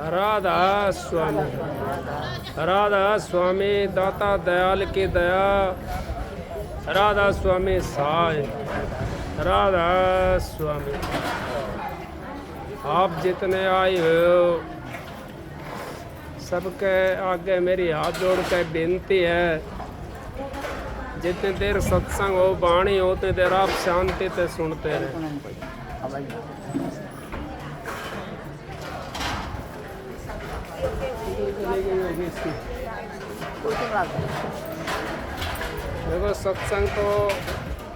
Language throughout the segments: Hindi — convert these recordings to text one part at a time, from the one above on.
राधा स्वामी, राधा स्वामी दाता दयाल की दया, राधा स्वामी सहाय, राधा स्वामी। आप जितने आए हो सबके आगे मेरी हाथ जोड़ के विनती है, जितनी देर सत्संग हो वाणी हो उतनी देर आप शांति से सुनते रहे। देखो सत्संग तो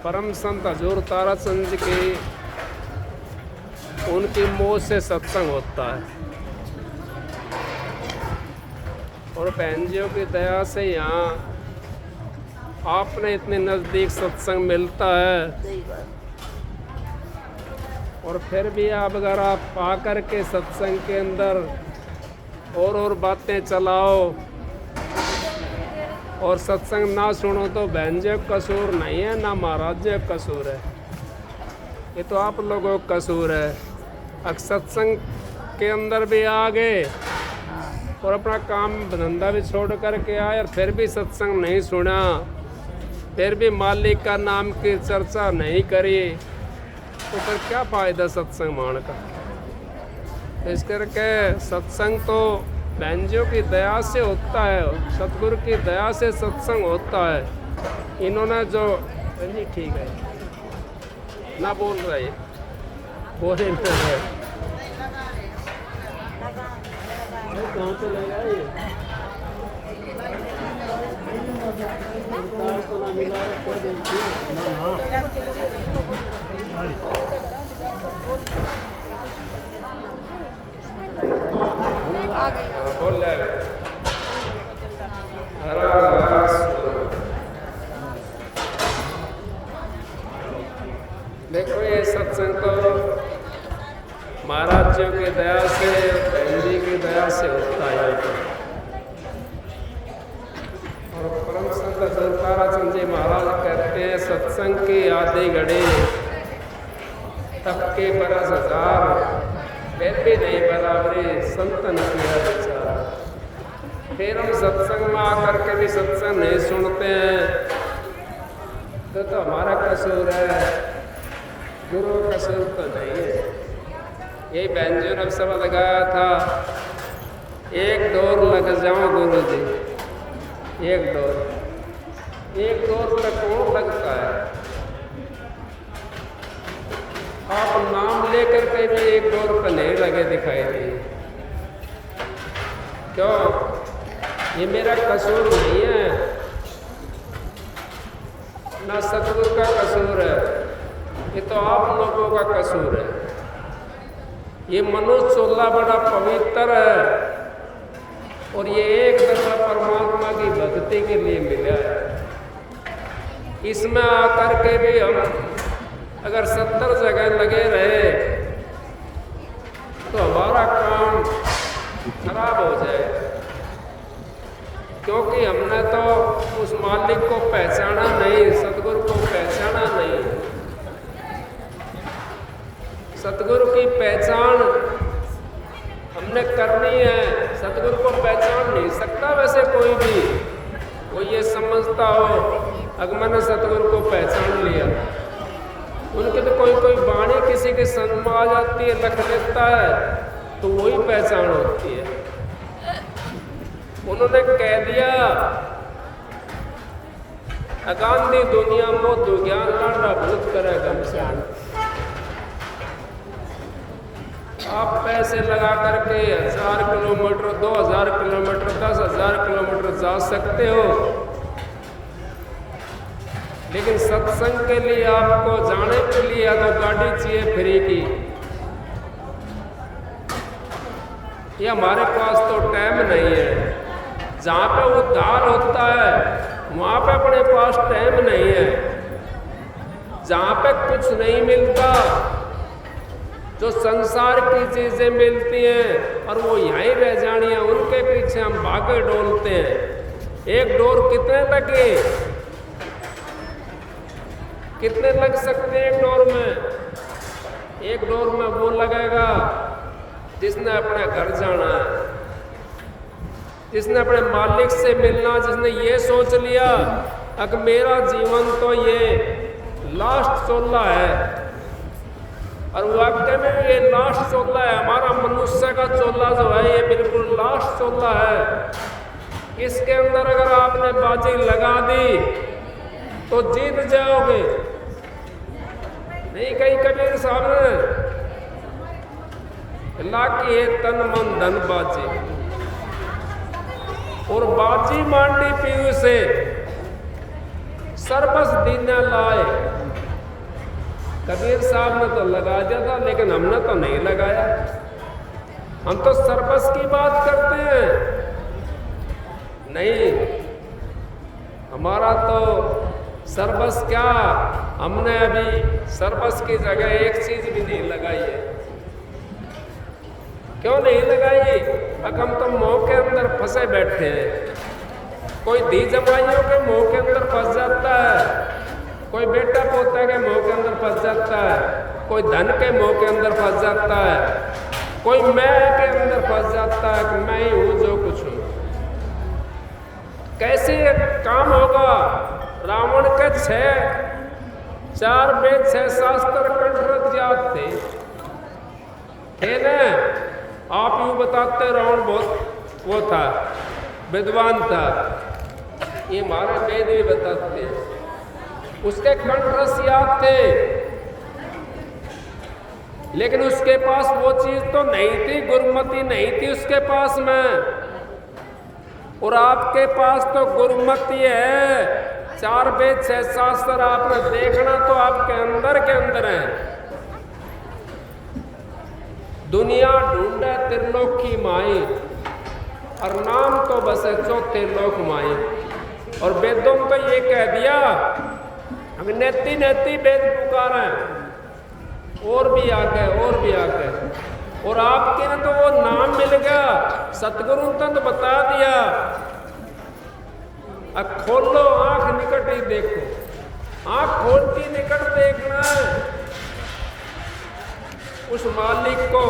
परम संत हजूर ताराचंद जी की उनकी मौत से सत्संग होता है और बहन जियों की दया से यहाँ आपने इतने नज़दीक सत्संग मिलता है और फिर भी आप अगर आप आकर के सत्संग के अंदर और बातें चलाओ और सत्संग ना सुनो तो बहन जी कसूर नहीं है ना महाराज जी कसूर है, ये तो आप लोगों का कसूर है। अगर सत्संग के अंदर भी आ गए और अपना काम धंधा भी छोड़ करके आए और फिर भी सत्संग नहीं सुना, फिर भी मालिक का नाम की चर्चा नहीं करी, तो फिर क्या फ़ायदा सत्संग मान का। इस करके सत्संग तो बहनजियों की दया से होता है, सतगुरु की दया से सत्संग होता है। इन्होंने जो जी ठीक है ना बोल रहा है बोले कहाँ से लगा ये तो ना मिला बोल देखो ये सत्संग तो महाराज जी की दया से बहन जी की दया से होता है और परम संत ताराचंद जी महाराज कहते हैं सत्संग की आधी घड़ी तक के बरस हजार फिर भी नहीं बराबरी संतन किया विचार। फिर हम सत्संग में आकर के भी सत्संग नहीं सुनते हैं तो हमारा कसूर है, गुरु कसूर तो नहीं है। यही बैंजो ने शब्द गाया था, एक डोर लग जाओ गुरु जी, एक डोर तक कौन लगता है? आप नाम लेकर के भी एक डोर पर नहीं लगे दिखाई दिए। क्यों? ये मेरा कसूर नहीं है, ना सतगुरु का कसूर है, ये तो आप लोगों का कसूर है। ये मनुष्य चोला बड़ा पवित्र है और ये एक दफा परमात्मा की भक्ति के लिए मिला है। इसमें आकर के भी हम अगर 70 जगह लगे रहे तो हमारा काम खराब हो जाए, क्योंकि हमने तो उस मालिक को पहचाना नहीं, सतगुरु को पहचाना नहीं। सतगुरु की पहचान हमने करनी है। सतगुरु को पहचान नहीं सकता वैसे कोई भी। वो ये समझता हो अगर मैंने सतगुरु को पहचान लिया, उनकी तो कोई वाणी किसी के संग में आ जाती है, लख लेता है तो वही पहचान होती है। उन्होंने कह दिया अगांधी दुनिया मोह ज्ञान लाडा भूत करे घमसान। आप पैसे लगा करके 1000 किलोमीटर, 2000 किलोमीटर, 10,000 किलोमीटर जा सकते हो, लेकिन सत्संग के लिए आपको जाने के लिए या तो गाड़ी चाहिए फ्री की, ये हमारे पास तो टाइम नहीं है। जहाँ पे उद्धार होता है वहाँ पे अपने पास टाइम नहीं है। जहाँ पे कुछ नहीं मिलता, जो संसार की चीजें मिलती हैं और वो यहीं रह जानी है, उनके पीछे हम भागे डोलते हैं। एक डोर कितने लगे, कितने लग सकते हैं एक डोर में? एक डोर में वो लगेगा जिसने अपने घर जाना है, जिसने अपने मालिक से मिलना, जिसने ये सोच लिया अगर मेरा जीवन तो ये लास्ट चोला है, और वाकई में ये लास्ट चोला है। हमारा मनुष्य का चोला जो है ये बिल्कुल लास्ट चोला है। इसके अंदर अगर आपने बाजी लगा दी तो जीत जाओगे। नहीं कहीं कबीर साहब ने लाकी है तन मन धन बाजी, और बाजी मांडी पीऊ से सर्वस दीना लाए। कबीर साहब ने तो लगा दिया था, लेकिन हमने तो नहीं लगाया। हम तो सर्वस की बात करते हैं, नहीं, हमारा तो सर्वस क्या, हमने अभी सर्वस की जगह एक चीज भी नहीं लगाई है। क्यों नहीं लगाई? अब हम तो मोह के अंदर फंसे बैठे हैं। कोई धी जमाइयों के मोह के अंदर फंस जाता है, कोई बेटा पोता के मोह के अंदर फंस जाता है, कोई धन के मोह के अंदर फंस जाता है, कोई मैं के अंदर फंस जाता है कि मैं ही हूं जो कुछ हूं। कैसे काम होगा? रावण के 4 वेद 6 शास्त्र कंठरत याद थे ना। आप यूं बताते रावण बहुत वो था, विद्वान था, ये हमारे वेद भी बताते हैं। उसके कंठरस याद थे, लेकिन उसके पास वो चीज तो नहीं थी, गुरुमति नहीं थी उसके पास में। और आपके पास तो गुरुमति है। 4 वेद 6 शास्त्र आपने देखना तो आपके अंदर के अंदर है। दुनिया ढूंढे त्रिलोक की माई, और नाम तो बसे चौथे लोक माई। और वेदों में तो ये कह दिया हम नेति नेति वेद पुकारा है, और भी आगे और भी आगे। और आपके ने तो वो नाम मिल गया, सतगुरु ने तो बता दिया। अब खोलो आंख, निकट ही देखो, आंख खोलती निकट देखना है उस मालिक को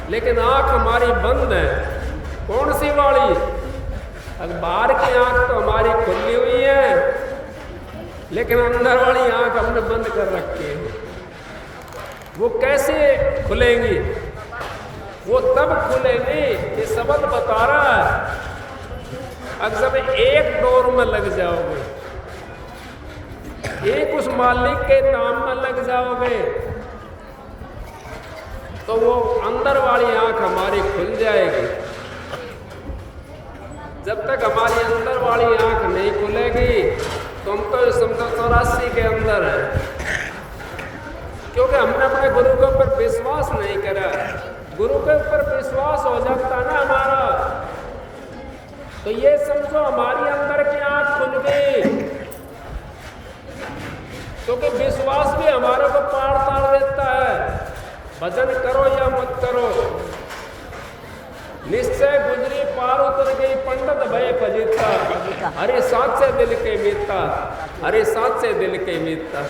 लेकिन आंख हमारी बंद है। कौन सी वाली? बाहर की आंख तो हमारी खुली हुई है, लेकिन अंदर वाली आंख हमने बंद कर रखी है। वो कैसे खुलेंगी? वो तब खुलेंगी, ये शब्द बता रहा है, अगर जब एक डोर में लग जाओगे, एक उस मालिक के नाम में लग जाओगे, तो वो अंदर वाली आंख हमारी खुल जाएगी। जब तक हमारी अंदर वाली आंख नहीं खुलेगी तो हम तो समझो 84 के अंदर है, क्योंकि हमने अपने गुरु के ऊपर विश्वास नहीं करा। गुरु के ऊपर विश्वास हो जाता ना हमारा, तो ये समझो हमारी अंदर की आंख खुल गई, क्योंकि विश्वास भी हमारे को पार ताड़ देता है। भजन करो या मत करो, निश्चय गुजरी पार उतर गई, पंडित भय फजीता, अरे साथ से दिल के मीता, अरे साथ से दिल के मीता।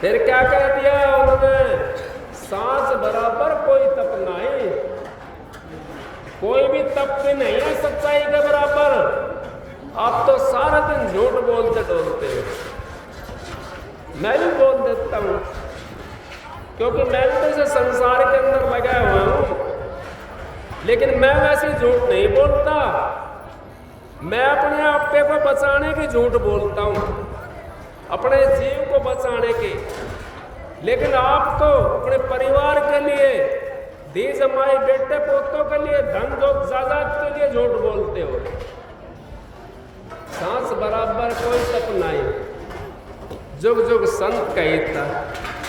फिर क्या कह दिया उन्होंने? सांस बराबर कोई तप नहीं, कोई भी तप भी नहीं है सच्चाई के बराबर। आप तो सारा दिन झूठ बोलते डोलते हो, मैं भी बोल देता हूं, क्योंकि मैं भी तो संसार के अंदर लगा हुआ हूं, लेकिन मैं वैसे झूठ नहीं बोलता। मैं अपने आप को बचाने की झूठ बोलता हूं, अपने जीव को बचाने की। लेकिन आप तो अपने परिवार के लिए, दी जमाई बेटे पोतों के लिए, धन दौलत जायदाद के लिए झूठ बोलते हो। सांस बराबर कोई तप नहीं, जुग जुग संत कहता,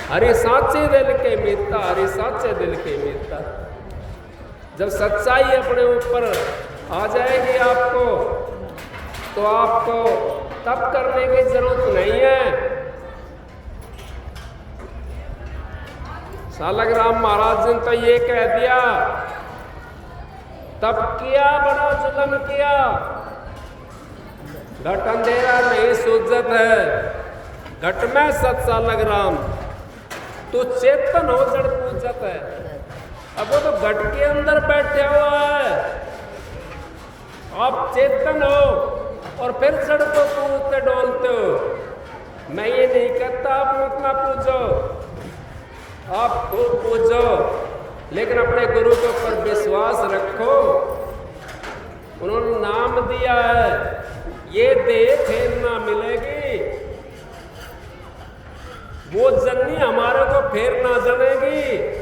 हरे साचे दिल के मीता, हरे साचे दिल के मीता। जब सच्चाई अपने ऊपर आ जाएगी आपको, तो आपको तप करने की जरूरत नहीं है। सालग्राम महाराज ने तो ये कह दिया, तप किया बड़ा जुल्म किया, घट अंधेरा नहीं सूझत है, घट में सत सालग्राम, तू चेतन हो जड़ पूजत है। अब वो तो घट के अंदर बैठे हुआ है, आप चेतन हो और फिर जड़ को पूजते डोलते हो। मैं ये नहीं कहता आप उतना पूजो, आप खूब पूजो, लेकिन अपने गुरु के ऊपर विश्वास रखो। उन्होंने नाम दिया है, ये देह फिर ना मिलेगी, वो जननी हमारे को फिर ना जनेगी।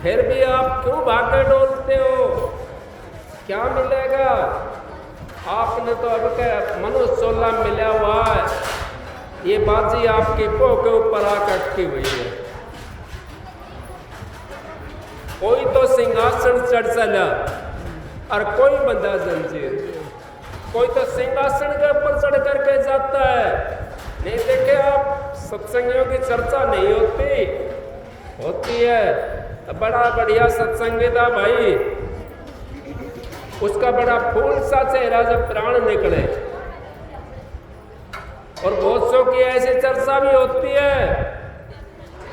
फिर भी आप क्यों भागे डोलते हो? क्या मिलेगा? आपने तो अब क्या मनुष्य चोला मिला हुआ है, ये बाजी आपकी पो के ऊपर आकर अटकी हुई है। कोई तो सिंहासन चढ़ चला और कोई बंधा जंजीर, कोई तो सिंहासन के ऊपर चढ़ करके जाता है। नहीं देखे आप, सत्संगियों की चर्चा नहीं होती है। तो बड़ा बढ़िया सत्संगी था भाई, उसका बड़ा फूल सा चेहरा जब प्राण निकले, और बहुत सौ की ऐसी चर्चा भी होती है,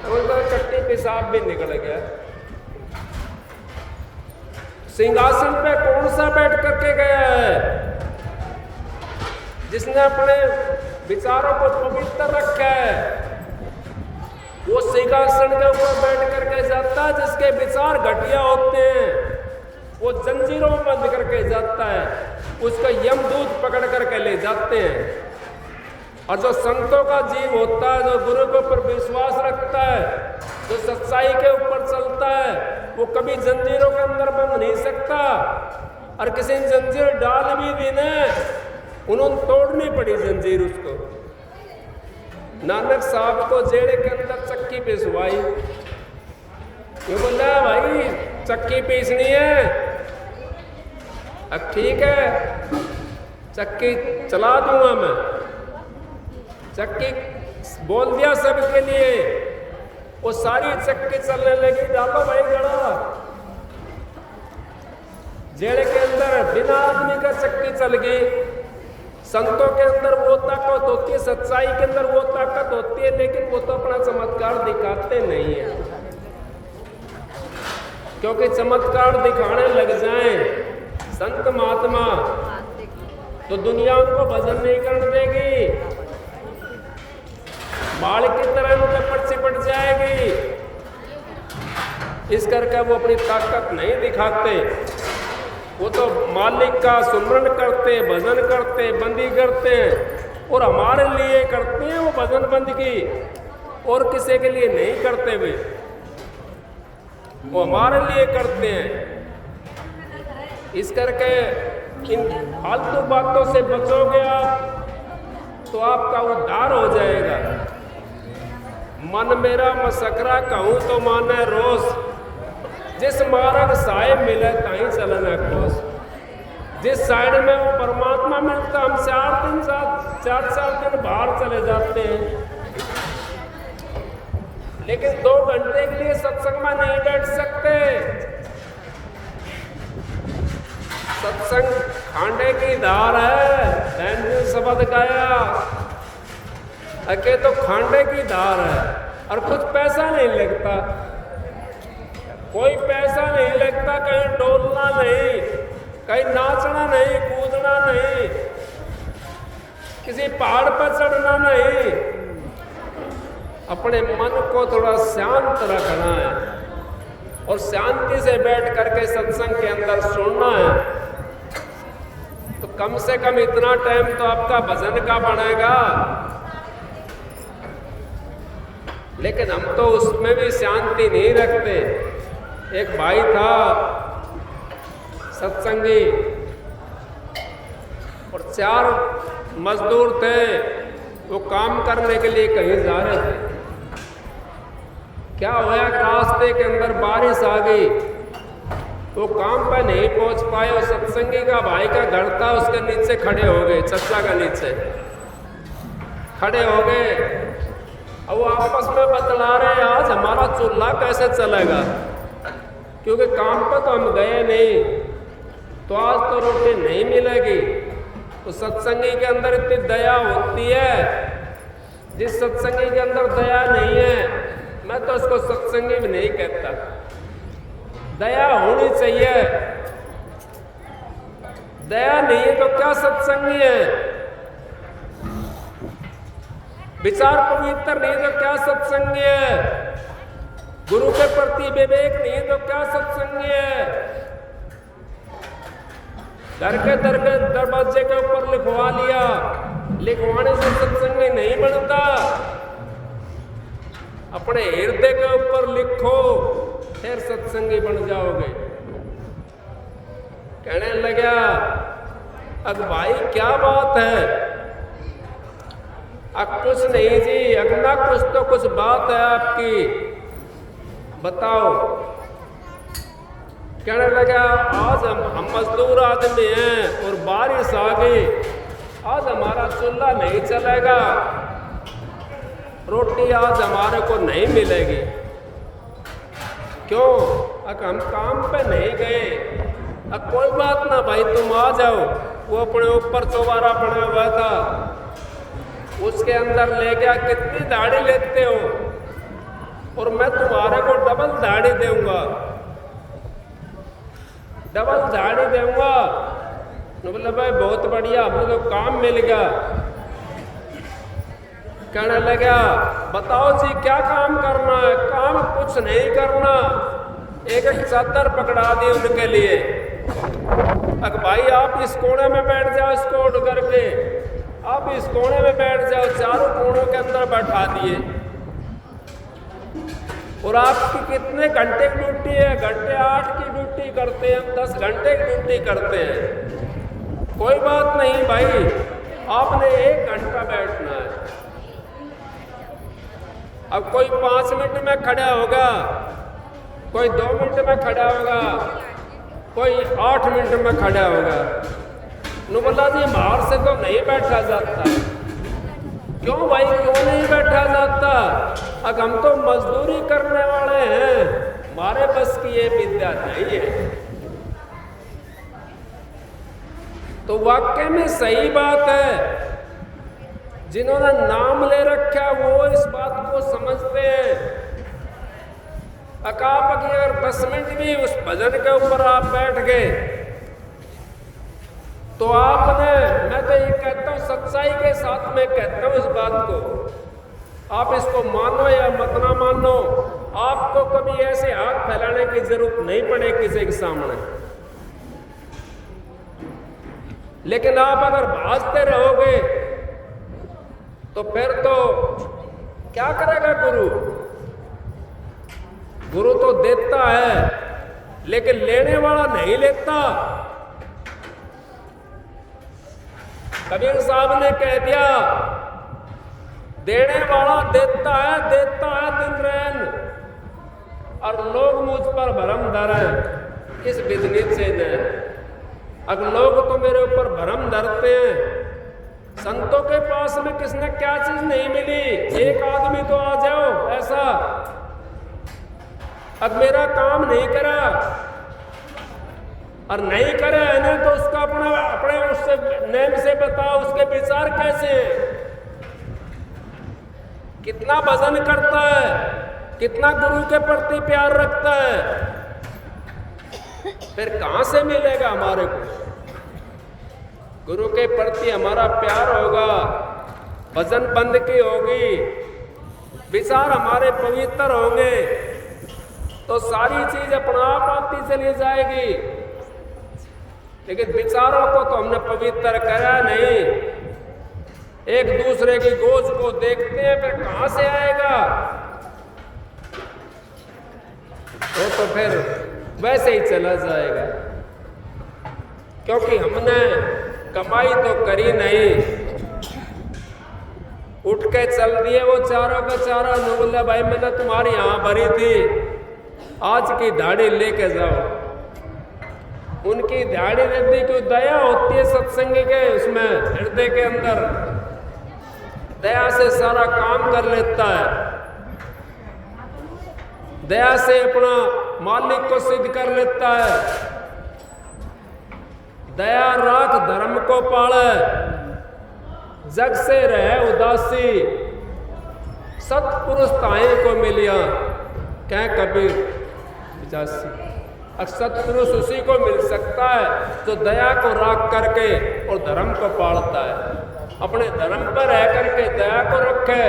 उनका चट्टी पेशाब भी निकल गया। सिंहासन पे कौन सा बैठ करके गया है? जिसने अपने विचारों को पवित्र रखा है, वो सिंहासन के ऊपर बैठ करके जाता है। जिसके विचार घटिया होते हैं वो जंजीरों में बंद करके जाता है, उसका यमदूत पकड़ करके ले जाते हैं। और जो संतों का जीव होता है, जो गुरु के ऊपर विश्वास रखता है, जो सच्चाई के ऊपर चलता है, वो कभी जंजीरों के अंदर बंद नहीं सकता। और किसी ने जंजीर डाल भी दी ना, उन्होंने तोड़नी पड़ी जंजीर उसको। नानक साहब को जेल के अंदर चक्की पिसवाई, ये बोला भाई चक्की पीसनी है, अब ठीक है चक्की चला दूंगा मैं। चक्की बोल दिया सबके लिए, वो सारी चक्की चलने लगी। डालो भाई गड़ा, जेल के अंदर बिना आदमी का चक्की चल गई। संतों के अंदर वो ताकत होती है, सच्चाई के अंदर वो ताकत होती है, लेकिन वो तो अपना चमत्कार दिखाते नहीं है। क्योंकि चमत्कार दिखाने लग जाएं संत महात्मा तो दुनिया उनको भजन नहीं करने देगी, बाल की तरह उनके पर चिपट जाएगी। इस करके वो अपनी ताकत नहीं दिखाते, वो तो मालिक का सुमरन करते, भजन करते, बंदी करते हैं और हमारे लिए करते हैं वो भजन बंदगी, और किसी के लिए नहीं करते वे, वो हमारे लिए करते हैं। इस करके इन फालतू बातों से बचोगे आप तो आपका उद्धार हो जाएगा। मन मेरा मसकरा कहूँ तो माने रोज, जिस मार्ग साहेब मिले ताई चलना कोस। जिस साइड में वो परमात्मा मिलता, हम 4 दिन बाहर चले जाते हैं, लेकिन 2 घंटे के लिए सत्संग में नहीं बैठ सकते। सत्संग खांडे की धार है, बहन ने शब्द गाया अके तो खांडे की धार है, और कुछ पैसा नहीं लगता, कोई पैसा नहीं लगता, कहीं डोलना नहीं, कहीं नाचना नहीं, कूदना नहीं, किसी पहाड़ पर चढ़ना नहीं। अपने मन को थोड़ा शांत रखना है और शांति से बैठ करके सत्संग के अंदर सुनना है। तो कम से कम इतना टाइम तो आपका भजन का बनेगा, लेकिन हम तो उसमें भी शांति नहीं रखते। एक भाई था सत्संगी और 4 मजदूर थे, वो काम करने के लिए कहीं जा रहे थे। क्या हुआ, रास्ते के अंदर बारिश आ गई, वो काम पर नहीं पहुंच पाए और सत्संगी का भाई का घर था, उसके नीचे खड़े हो गए, चच्चा का नीचे खड़े हो गए। और वो आपस में बतला रहे आज हमारा चूल्हा कैसे चलेगा, क्योंकि काम पर तो हम गए नहीं, तो आज तो रोटी नहीं मिलेगी। तो सत्संगी के अंदर इतनी दया होती है, जिस सत्संगी के अंदर दया नहीं है मैं तो उसको सत्संगी भी नहीं कहता। दया होनी चाहिए, दया नहीं है तो क्या सत्संगी है, विचार पवित्र नहीं तो क्या सत्संगी है, गुरु के प्रति विवेक नहीं है तो क्या सत्संगी है। घर के दरवाजे के ऊपर लिखवा लिया, लिखवाने से सत्संगी नहीं बनता। अपने हृदय के ऊपर लिखो, फिर सत्संगी बन जाओगे। कहने लगा अब भाई क्या बात है, अब कुछ नहीं जी, अगला कुछ तो कुछ बात है आपकी, बताओ। कहने लगा आज हम मजदूर आदमी हैं और बारिश आ गई, आज हमारा चूल्हा नहीं चलेगा, रोटी आज हमारे को नहीं मिलेगी। क्यों? अगर हम काम पे नहीं गए। अब कोई बात ना भाई, तुम आ जाओ। वो अपने ऊपर चौबारा बना हुआ था, उसके अंदर ले गया, कितनी दाढ़ी लेते हो, और मैं तुम्हारे को डबल दाढ़ी दूंगा, डबल दाढ़ी दूंगा। बोला भाई बहुत बढ़िया, हमको तो काम मिल गया। कहने लगा बताओ जी क्या काम करना है। काम कुछ नहीं करना, एक चादर पकड़ा दी उनके लिए, अगर भाई आप इस कोने में बैठ जाओ, इसको उठ करके आप इस कोने में बैठ जाओ, चारों कोनों के अंदर बैठा दिए। और आपकी कितने घंटे की ड्यूटी है? घंटे 8 की ड्यूटी करते हैं हम, 10 घंटे की ड्यूटी करते हैं। कोई बात नहीं भाई, आपने 1 घंटा बैठना है। अब कोई 5 मिनट में खड़ा होगा, कोई 2 मिनट में खड़ा होगा, कोई 8 मिनट में खड़ा होगा। बोला जी बाहर से तो नहीं बैठा जाता। क्यों भाई, क्यों नहीं बैठा जाता? अब हम तो मजदूरी करने वाले हैं, हमारे बस की ये विद्या नहीं है। तो वाकई में सही बात है, जिन्होंने नाम ले रखा वो इस बात को समझते हैं। अकाप की अगर 10 मिनट भी उस भजन के ऊपर आप बैठ गए तो आपने, मैं तो ये कहता हूं सच्चाई के साथ में कहता हूं इस बात को, आप इसको मानो या मत ना मानो, आपको कभी ऐसे हाथ फैलाने की जरूरत नहीं पड़े किसी के सामने। लेकिन आप अगर भाजते रहोगे तो फिर तो क्या करेगा गुरु? गुरु तो देता है लेकिन लेने वाला नहीं लेता। कबीर साहब ने कह दिया, देने वाला देता है दिन रैन, और लोग मुझ पर भरम धरे इस बिजनेस से ने। अब लोग तो मेरे ऊपर भरम धरते हैं, संतों के पास में किसने क्या चीज नहीं मिली, एक आदमी तो आ जाओ ऐसा, अब मेरा काम नहीं करा और नहीं करे है तो उसका अपने उससे नेम से बताओ उसके विचार कैसे हैं, कितना भजन करता है, कितना गुरु के प्रति प्यार रखता है, फिर कहां से मिलेगा हमारे को? गुरु के प्रति हमारा प्यार होगा, भजन बंदगी होगी, विचार हमारे पवित्र होंगे तो सारी चीज अपना आप आती चली जाएगी। लेकिन विचारों को तो हमने पवित्र करा नहीं, एक दूसरे की गोज को देखते हैं, फिर कहां से आएगा? तो फिर वैसे ही चला जाएगा, क्योंकि हमने कमाई तो करी नहीं, उठ के चल दिए वो चारों का चारा। बोला भाई मैंने तुम्हारी यहां भरी थी, आज की दाढ़ी लेके जाओ। उनकी दाढ़ी नदी की दया होती है सत्संग के उसमें हृदय के अंदर, दया से सारा काम कर लेता है, दया से अपना मालिक को सिद्ध कर लेता है। दया राख धर्म को पाले, जग से रहे उदासी, सतपुरुष ताहे को मिलिया, कह कबीर पिचासी। सतपुरुष उसी को मिल सकता है जो दया को राख करके और धर्म को पालता है, अपने धर्म पर रह करके दया को रखे।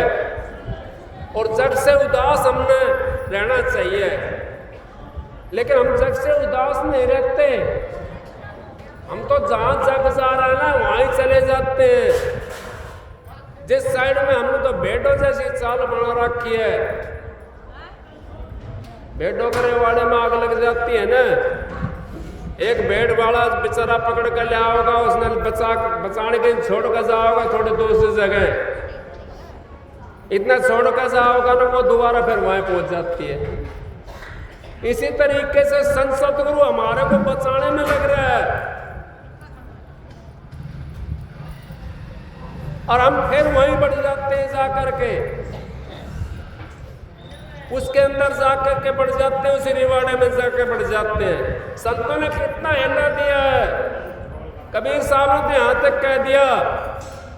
और जग से उदास हमने रहना चाहिए, लेकिन हम जग से उदास नहीं रहते, हम तो जहां जग जा रहा है ना वहां ही चले जाते हैं। जिस साइड में हमने तो भेड़ों जैसी चाल बना रखी है, भेड़ों करे वाड़े में आग लग जाती है ना, एक भेड़ वाला बेचारा पकड़ कर लिया होगा, उसने बचाने के छोड़ कर जाओगा थोड़ी दूसरी जगह, इतना छोड़ कर जाओगा ना वो दोबारा फिर वहां पहुंच जाती है। इसी तरीके से संत सतगुरु हमारे को बचाने में लग रहा है, और हम फिर वहीं बढ़ जाते हैं जाकर के, उसके अंदर जाकर के बढ़ जाते हैं, उसी रिवाड़े में जाकर बढ़ जाते हैं। संतों ने कितना हिला दिया है, कबीर साहब ने यहां तक कह दिया,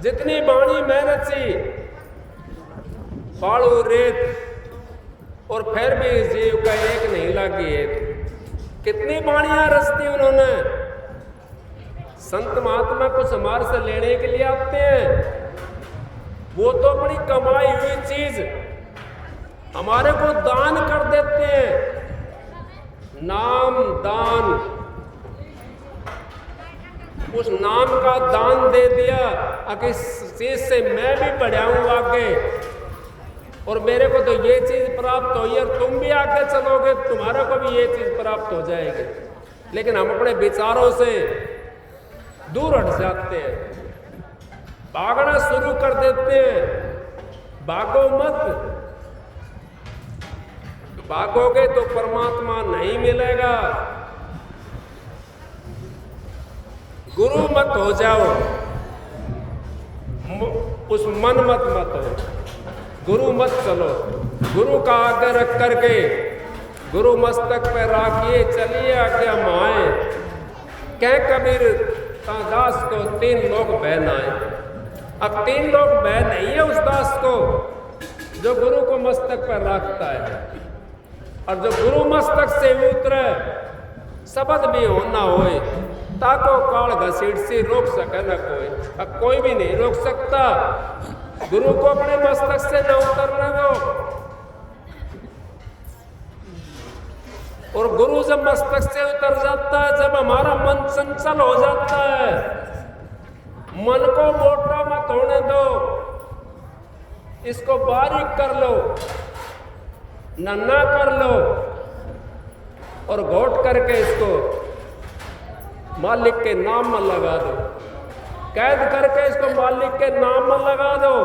जितनी बाणी मेहनत सी पाड़ू रेत और फिर भी जीव का एक नहीं लागी है। कितनी बाणियां रचती उन्होंने। संत महात्मा कुछ हमारे से लेने के लिए आते हैं, वो तो अपनी कमाई हुई चीज हमारे को दान कर देते हैं। नाम दान, उस नाम का दान दे दिया, अगर इस चीज से मैं भी बढ़ा हूं आगे और मेरे को तो ये चीज प्राप्त हुई और तुम भी आगे चलोगे तुम्हारे को भी ये चीज प्राप्त हो जाएगी। लेकिन हम अपने विचारों से दूर हट जाते हैं, भागना शुरू कर देते हैं। भागो मत, भागोगे तो परमात्मा नहीं मिलेगा। गुरु मत हो जाओ, उस मन मत हो, गुरु मत चलो। गुरु का आगे रख करके गुरु मस्तक पे राखिए, चलिए आज्ञा माए। कह कबीर तो दास को 3 लोग बहन आए। अब 3 लोग बहन नहीं है उस दास को जो गुरु को मस्तक पर रखता है, और जो गुरु मस्तक से उतरे शब्द भी हो ना होए, ताको काल घसीट सी रोक सके न कोई। अब कोई भी नहीं रोक सकता, गुरु को अपने मस्तक से न उतरने दो। और गुरु जब मस्तक से उतर जाता है, जब हमारा मन चंचल हो जाता है, मन को मोटा मत होने दो, इसको बारीक कर लो, नन्हा कर लो, और घोट करके इसको मालिक के नाम में लगा दो, कैद करके इसको मालिक के नाम में लगा दो।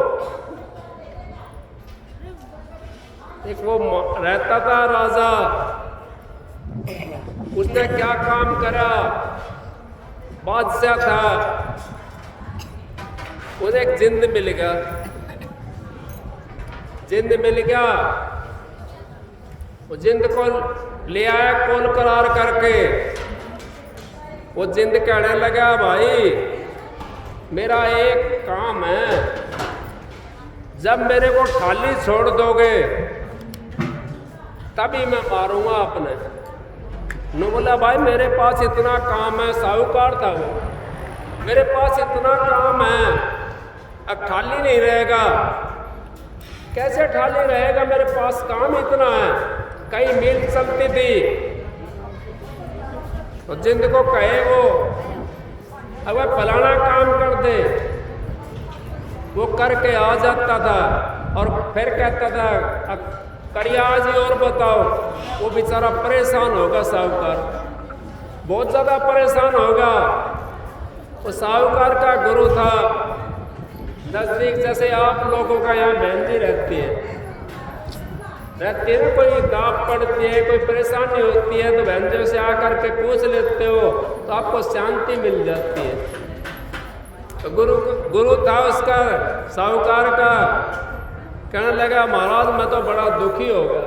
एक वो रहता था राजा, उसने क्या काम करा, बादशाह था, उन्हें एक जिंद मिल गया, जिंद मिल गया, वो जिंद को ले आया कॉल करार करके। वो जिंद कहने लगा, भाई मेरा एक काम है, जब मेरे को खाली छोड़ दोगे तभी मैं मारूंगा अपने। नो बोला, भाई मेरे पास इतना काम है, साहूकार था वो, मेरे पास इतना काम है, अब खाली नहीं रहेगा। कैसे खाली रहेगा, मेरे पास काम इतना है। कई मील चलती थी, तो जिंद को कहे वो, अब फलाना काम कर दे, वो करके आ जाता था, और फिर कहता था करिए आज ही और बताओ। वो बेचारा परेशान होगा, साहूकार बहुत ज़्यादा परेशान होगा। वो साहूकार का गुरु था नजदीक, जैसे आप लोगों का यहाँ बहन जी रहती है ना, कोई दाप पड़ती है, कोई परेशानी होती है, तो बहन जी से आकर के पूछ लेते हो तो आपको शांति मिल जाती है। तो गुरु था उसका, साहूकार का, कहने लगा, महाराज मैं तो बड़ा दुखी होगा,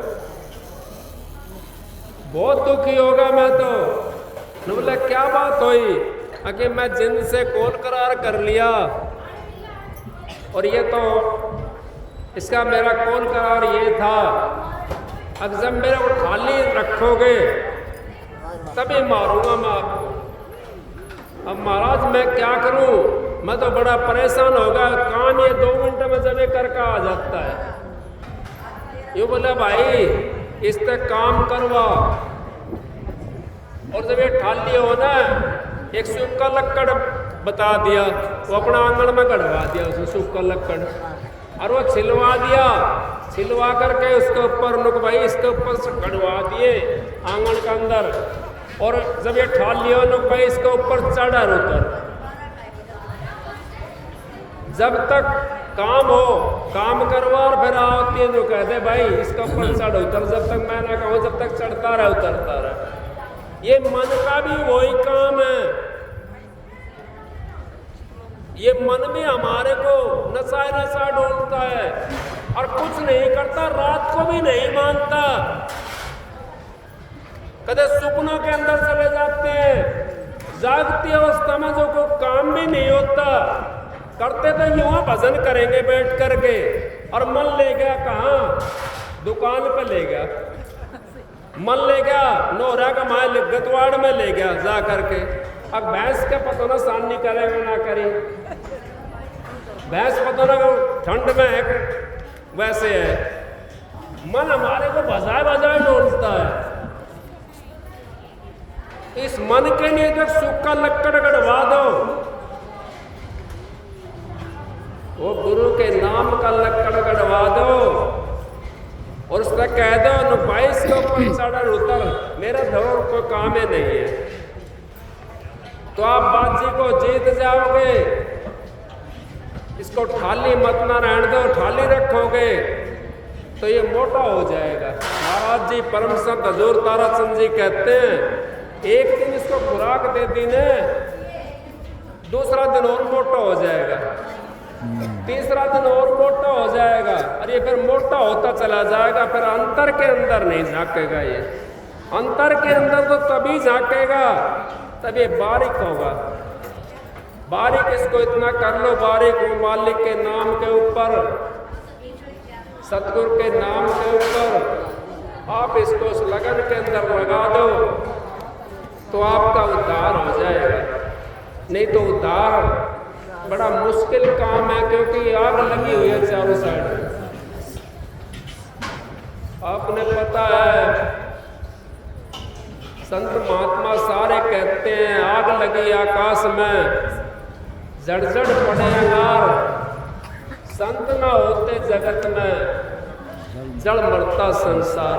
बहुत दुखी होगा मैं तो। न बोला, क्या बात हुई? कि मैं जिंद से कॉल करार कर लिया, और ये तो इसका मेरा कॉल करार ये था, अब जब मेरे को खाली रखोगे तभी मारूंगा मैं आपको। अब महाराज मैं क्या करूं, मैं तो बड़ा परेशान होगा, काम ये 2 मिनट में जब ये करके आ जाता है। यूँ बोला, भाई इस तक काम करवा, और जब ये ठाली हो ना, एक सूखा लक्कड़ बता दिया, वो अपना आंगन में गड़वा दिया उसने सूखा लक्कड़, और वो छिलवा दिया, छिलवा करके उसके ऊपर नुक भाई इसके ऊपर से गड़वा दिए आंगन के अंदर, और जब ये ठाल लिया नुक भाई इसके ऊपर चढ़ उतर। जब तक काम हो, काम करवा, और फिर आओ 3 जो कहते भाई इसके ऊपर चढ़ उतर, जब तक मैं ना कहूँ जब तक चढ़ता रहे उतरता रहे। ये मन का भी वही काम है, ये मन भी हमारे को नशा नशा ढूंढता है, और कुछ नहीं करता, रात को भी नहीं मानता, कदे सपनों के अंदर चले जाते हैं। जागती अवस्था में जो कोई काम भी नहीं होता, करते तो यूं भजन करेंगे बैठ करके, और मन ले गया कहाँ, दुकान पे ले गया, मन ले गया नोहरा का माल गतवाड़ में ले गया जा करके। अब भैंस के पता ना सानी करेगा ना करे, भैंस पता ना ठंड में है वैसे है, मन हमारे को बजाय बजाय डोलता है। इस मन के लिए तो सूखा लक्कड़ गड़वा दो, वो गुरु के नाम का लक्कड़ गड़वा दो, और उसका कह दो न भाई इसके ऊपर चढ़ उतर, मेरा धोर कोई काम ही नहीं है, तो आप बाजी को जीत जाओगे। इसको ठाली मत ना रहने दो, ठाली रखोगे तो ये मोटा हो जाएगा। महाराज जी परम संत हजूर ताराचंद जी कहते हैं, एक दिन इसको खुराक दे दी ने, दूसरा दिन और मोटा हो जाएगा, तीसरा दिन और मोटा हो जाएगा, और ये फिर मोटा होता चला जाएगा, फिर अंतर के अंदर नहीं झांकेगा। ये अंतर के अंदर तो तभी झांकेगा तब ये बारीक होगा। बारीक इसको इतना कर लो, बारीक वो मालिक के नाम के ऊपर, सतगुरु के नाम के ऊपर आप इसको उस लगन के अंदर लगा दो तो आपका उद्धार हो जाएगा। नहीं तो उद्धार बड़ा मुश्किल काम है, क्योंकि आग लगी हुई है चारों साइड। आपने पता है संत महात्मा सारे कहते हैं आग लगी आकाश में जड़ पड़े अंगार, संत ना होते जगत में जड़ मरता संसार।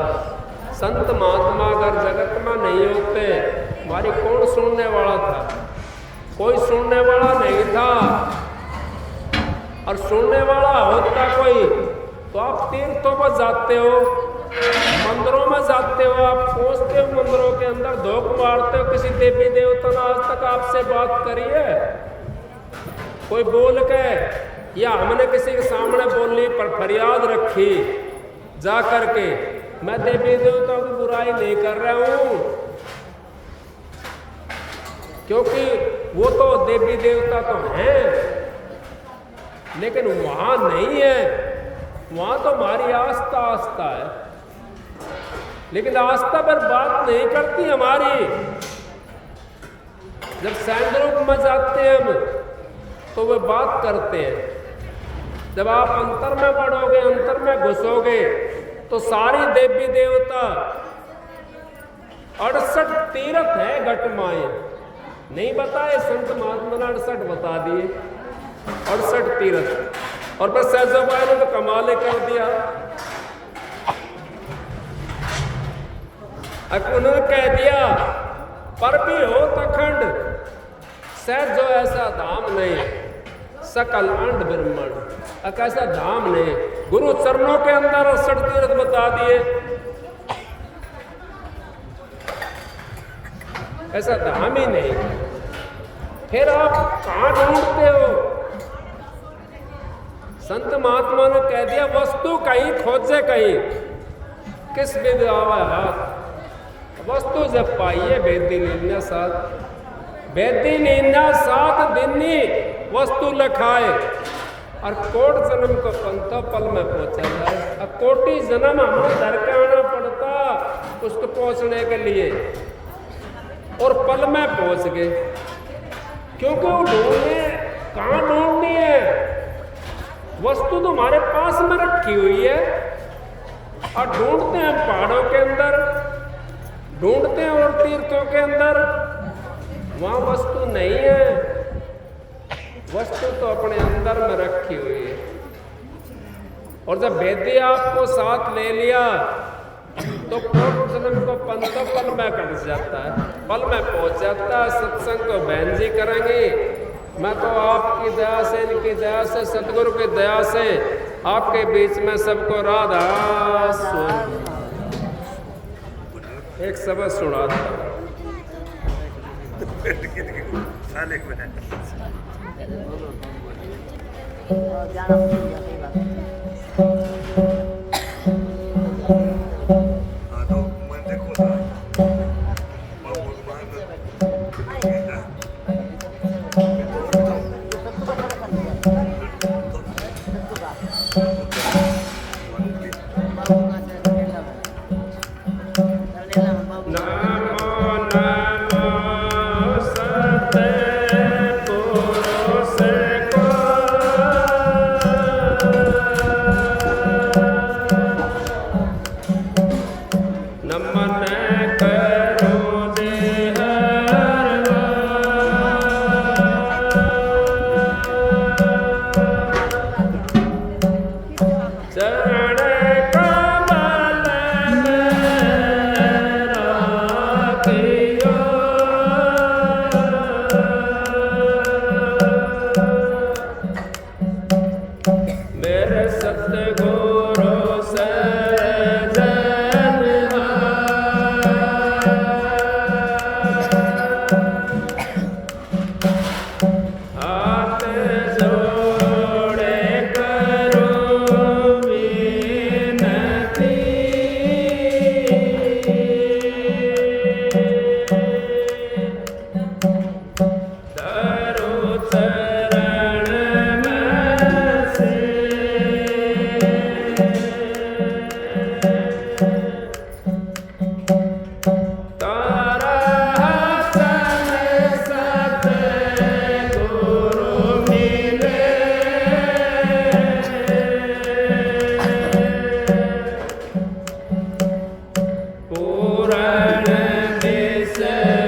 संत महात्मा अगर जगत में नहीं होते हमारी कौन सुनने वाला था? कोई सुनने वाला नहीं था। और सुनने वाला होता कोई तो आप तीर्थों पर जाते हो, मंदिरों में जाते हो, आप पहुंचते हो मंदिरों के अंदर, धोख मारते हो। किसी देवी देवता ने आज तक आपसे बात करी है? कोई बोल के या हमने किसी के सामने बोलने पर फरियाद रखी जा करके मैं देवी देवताओं की बुराई नहीं कर रहा हूं, क्योंकि वो तो देवी देवता तो हैं, लेकिन वहां नहीं है। वहां तो हमारी आस्था है, लेकिन आस्था पर बात नहीं करती हमारी। जब सैंद्रों में जाते हैं हम तो वे बात करते हैं। जब आप अंतर में बढ़ोगे, अंतर में घुसोगे तो सारी देवी देवता 68 तीर्थ है घटमाएं, नहीं बताए संत महात्मा ने 68 बता दिए, 68 तीर्थ। और बस सहजो भाई ने तो कमाल कर दिया, उन्होंने कह दिया पर भी हो तखंड सहज जो ऐसा धाम नहीं, सकल अंड ब्रह्मंड एक ऐसा धाम नहीं। गुरु चरणों के अंदर 68 तीर्थ बता दिए, ऐसा धाम ही नहीं। फिर आप कहां ढूंढते हो? संत महात्मा ने कह दिया वस्तु कहीं खोजे कहीं, किस विद आवा हाथ, वस्तु जब पाइए बेदी नीना साथ, बेदी नीना सात दिनी वस्तु लखाए। और कोट जन्म को पंतो पल में पहुंचा जाए। अब कोटि जन्म हमें धर के आना पड़ता उसको पहुंचने के लिए, और पल में पहुंच गए, क्योंकि वो ढूंढने कहाँ ढूंढनी है? वस्तु तो हमारे पास में रखी हुई है। और ढूंढते हैं पहाड़ों के अंदर, ढूंढते हैं और तीर्थों के अंदर, वहां वस्तु नहीं है। वस्तु तो अपने अंदर में रखी हुई है। और जब वेदी आपको साथ ले लिया तो कोट जन्म को पंतो पल में कट जाता है, पल में पहुंच जाता है। सत्संग को बहन जी करेंगे। मैं तो आपकी दया से, इनकी दया से, सतगुरु की दया से आपके बीच में सबको राधा स्वामी एक शब्द सुना था। पूरण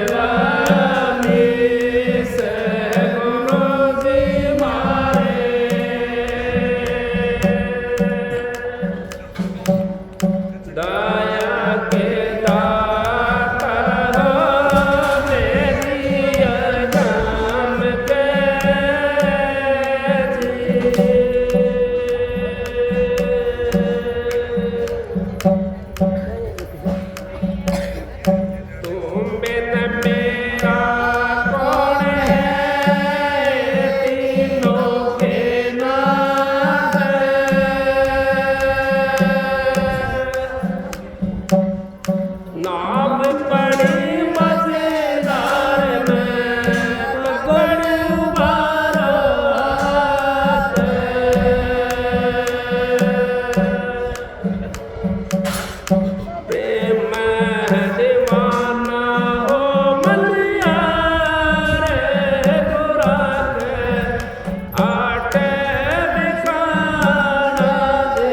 विश्वामी से गुरु जी मारे दया के दाता दे दिया जान के तुम बिन मेरा कौन है तीनों के नाथ नाम पड़ी मजेदार में पकड़ उबारो हाथ प्रेम दीवाना हो मलिया रे दुराग आटे बिखाना दे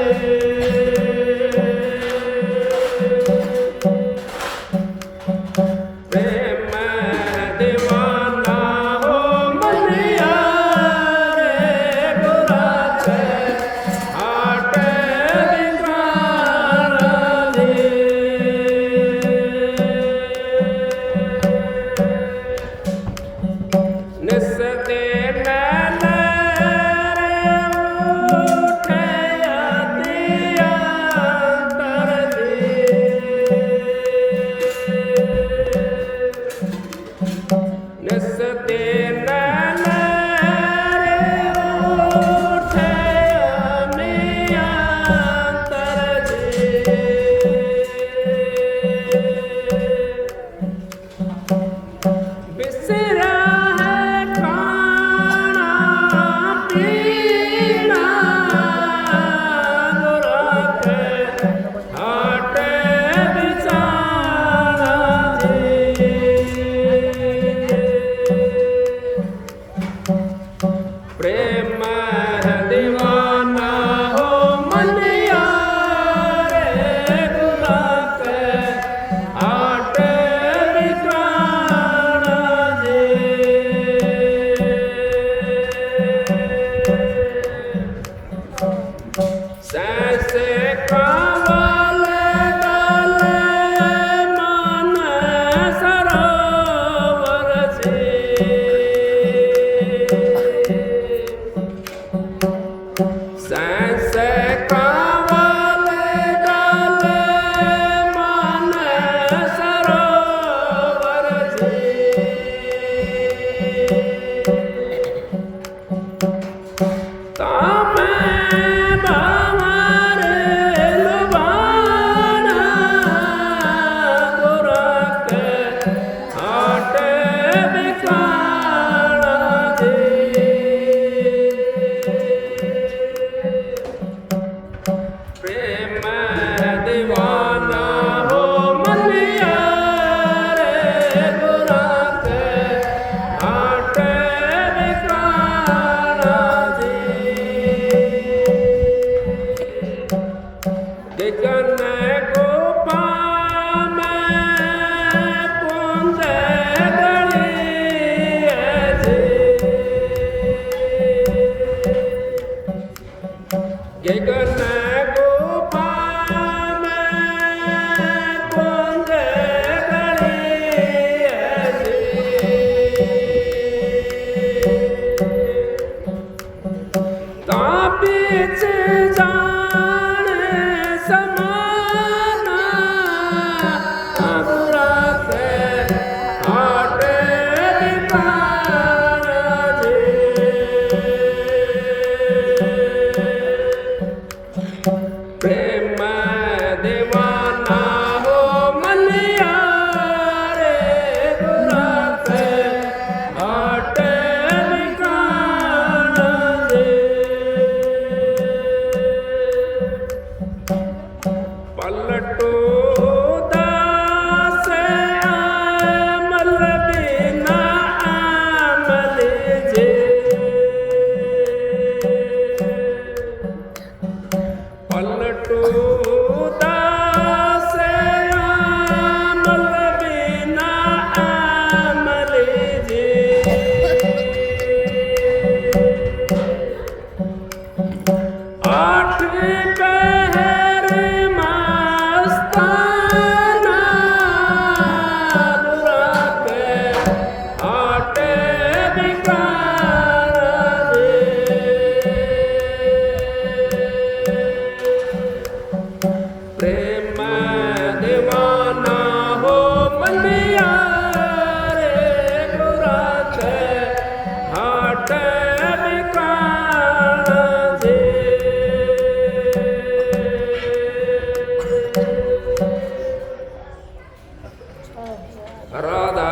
राधा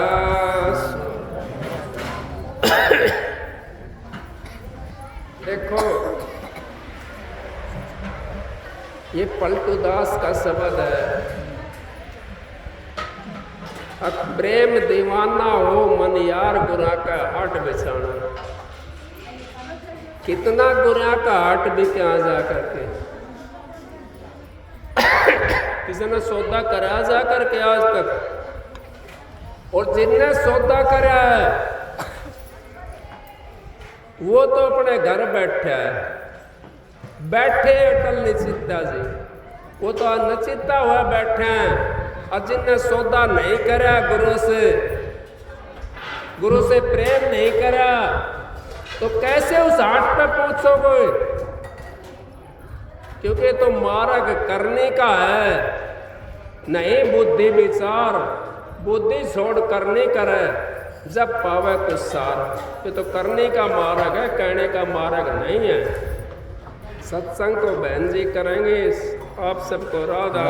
देखो ये पलटू दास का शब्द है। प्रेम दीवाना हो मन यार गुरा का हाट बिछाना। कितना गुरा का हाट भी क्या जा करके किसी ने सौदा करा जा करके आज तक। और जिनने सौदा करा है वो तो अपने घर बैठा है, बैठे अटल निचिता जी, वो तो नचिता हुआ बैठे हैं। और जिनने सौदा नहीं करा गुरु से प्रेम नहीं करा तो कैसे उस हाट पे पहुंचोगे? क्योंकि तो मार्ग करने का है, नहीं बुद्धि विचार। बुद्धि छोड़ करने करे जब पावे कुछ सार। ये तो करने का मार्ग है, कहने का मार्ग नहीं है। सत्संग तो बहन जी करेंगे। आप सबको राधा।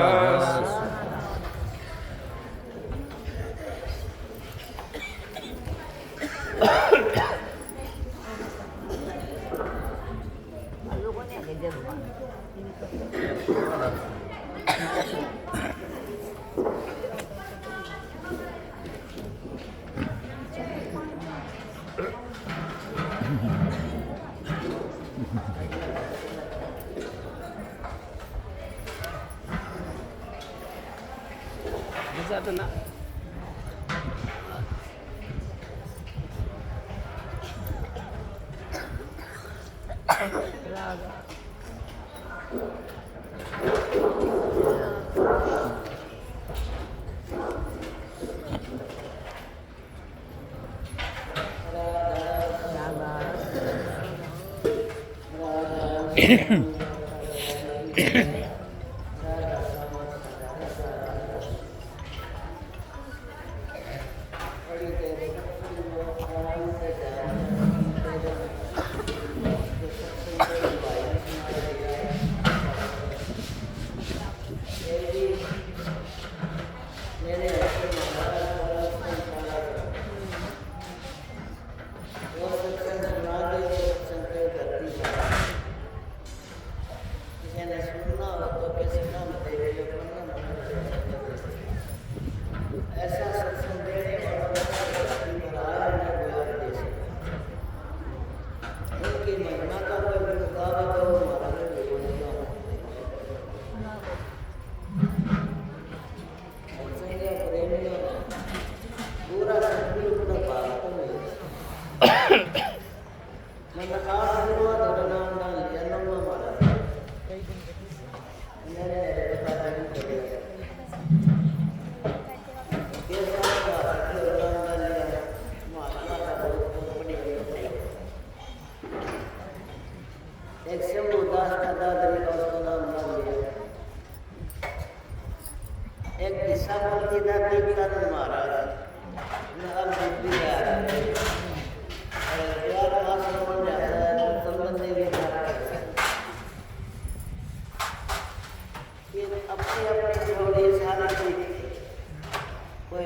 ना अपने अपने सारे कोई